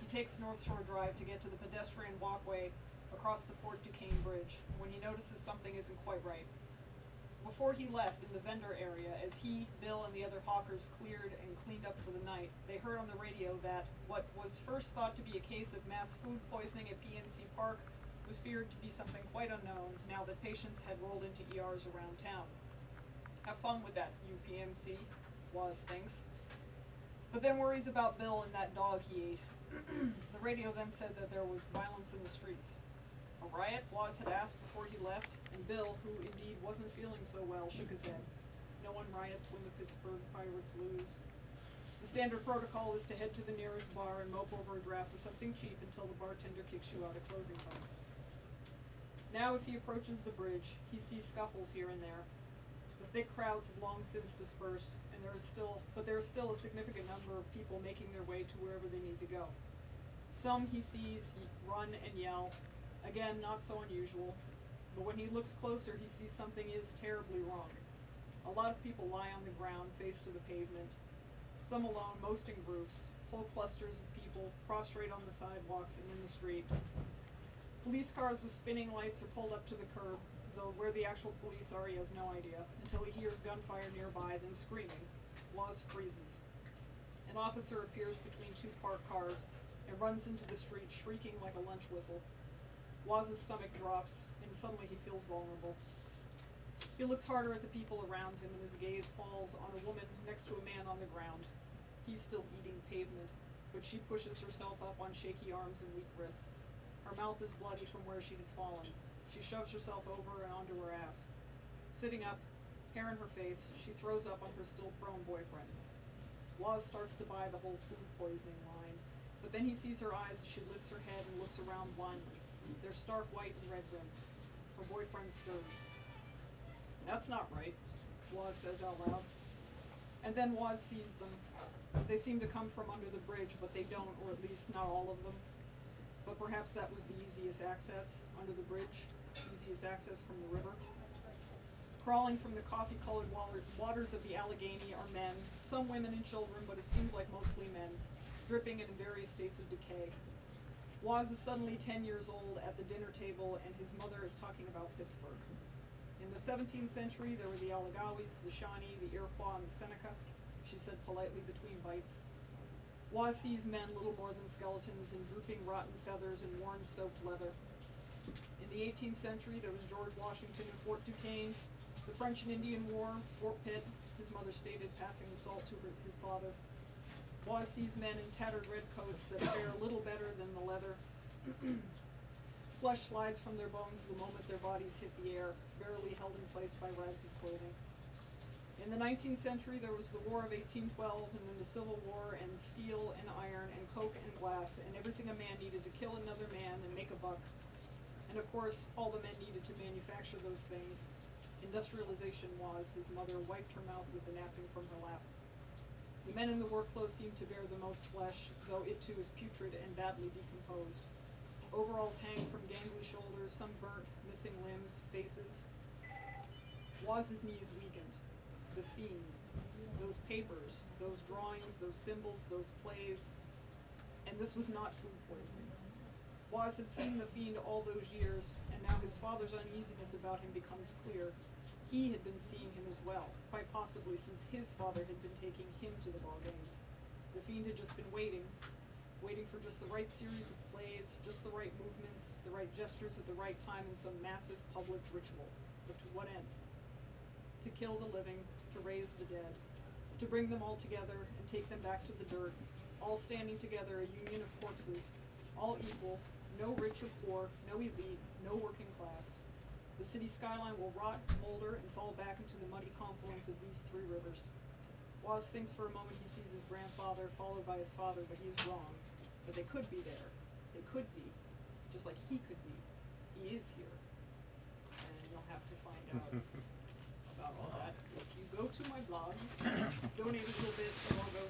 takes North Shore Drive to get to the pedestrian walkway across the Fort Duquesne Bridge when he notices something isn't quite right. Before he left in the vendor area, as he, Bill, and the other hawkers cleared and cleaned up for the night, they heard on the radio that what was first thought to be a case of mass food poisoning at PNC Park was feared to be something quite unknown now that patients had rolled into ERs around town. Have fun with that, UPMC, Woz thinks. But then worries about Bill and that dog he ate. The radio then said that there was violence in the streets. A riot, Woz had asked before he left, and Bill, who indeed wasn't feeling so well, shook his head. No one riots when the Pittsburgh Pirates lose. The standard protocol is to head to the nearest bar and mope over a draft of something cheap until the bartender kicks you out at closing time. Now as he approaches the bridge, he sees scuffles here and there. The thick crowds have long since dispersed, and there is still a significant number of people making their way to wherever they need to go. Some he sees run and yell, again not so unusual, but when he looks closer he sees something is terribly wrong. A lot of people lie on the ground, face to the pavement, some alone, most in groups, whole clusters of people prostrate on the sidewalks and in the street. Police cars with spinning lights are pulled up to the curb, though where the actual police are he has no idea, until he hears gunfire nearby, then screaming. Woz freezes. An officer appears between two parked cars and runs into the street shrieking like a lunch whistle. Woz's stomach drops, and suddenly he feels vulnerable. He looks harder at the people around him, and his gaze falls on a woman next to a man on the ground. He's still eating pavement, but she pushes herself up on shaky arms and weak wrists. Her mouth is bloody from where she had fallen. She shoves herself over and onto her ass. Sitting up, hair in her face, she throws up on her still prone boyfriend. Woz starts to buy the whole food poisoning line, but then he sees her eyes as she lifts her head and looks around blindly. They're stark white and red rimmed. Her boyfriend stirs. That's not right, Woz says out loud. And then Woz sees them. They seem to come from under the bridge, but they don't, or at least not all of them. But perhaps that was the easiest access under the bridge, easiest access from the river. Crawling from the coffee-colored waters of the Allegheny are men, some women and children, but it seems like mostly men, dripping and in various states of decay. Woz is suddenly 10 years old at the dinner table, and his mother is talking about Pittsburgh. In the 17th century, there were the Allegawis, the Shawnee, the Iroquois, and the Seneca, she said politely between bites. Woz sees men little more than skeletons in drooping rotten feathers and worn soaked leather. In the 18th century, there was George Washington and Fort Duquesne, the French and Indian War, Fort Pitt, his mother stated, passing the salt to his father. Woz sees men in tattered red coats that fare little better than the leather. Flesh slides from their bones the moment their bodies hit the air, barely held in place by rags of clothing. In the 19th century, there was the War of 1812, and then the Civil War, and steel and iron and coke and glass, and everything a man needed to kill another man and make a buck. And of course, all the men needed to manufacture those things. Industrialization was. His mother wiped her mouth with a napkin from her lap. The men in the work clothes seemed to bear the most flesh, though it too is putrid and badly decomposed. Overalls hang from gangly shoulders, some burnt, missing limbs, faces. Woz's knees weakened. The fiend, those papers, those drawings, those symbols, those plays, and this was not food poisoning. Woz had seen the fiend all those years, and now his father's uneasiness about him becomes clear. He had been seeing him as well, quite possibly since his father had been taking him to the ball games. The fiend had just been waiting for just the right series of plays, just the right movements, the right gestures at the right time in some massive public ritual. But to what end? To kill the living, to raise the dead, to bring them all together and take them back to the dirt, all standing together, a union of corpses, all equal, no rich or poor, no elite, no working class. The city skyline will rot, molder, and fall back into the muddy confluence of these three rivers. Woz thinks for a moment he sees his grandfather, followed by his father, but he is wrong. But they could be there. They could be, just like he could be. He is here. And you'll have to find out about all that. If you go to my blog, donate a little bit, and I'll go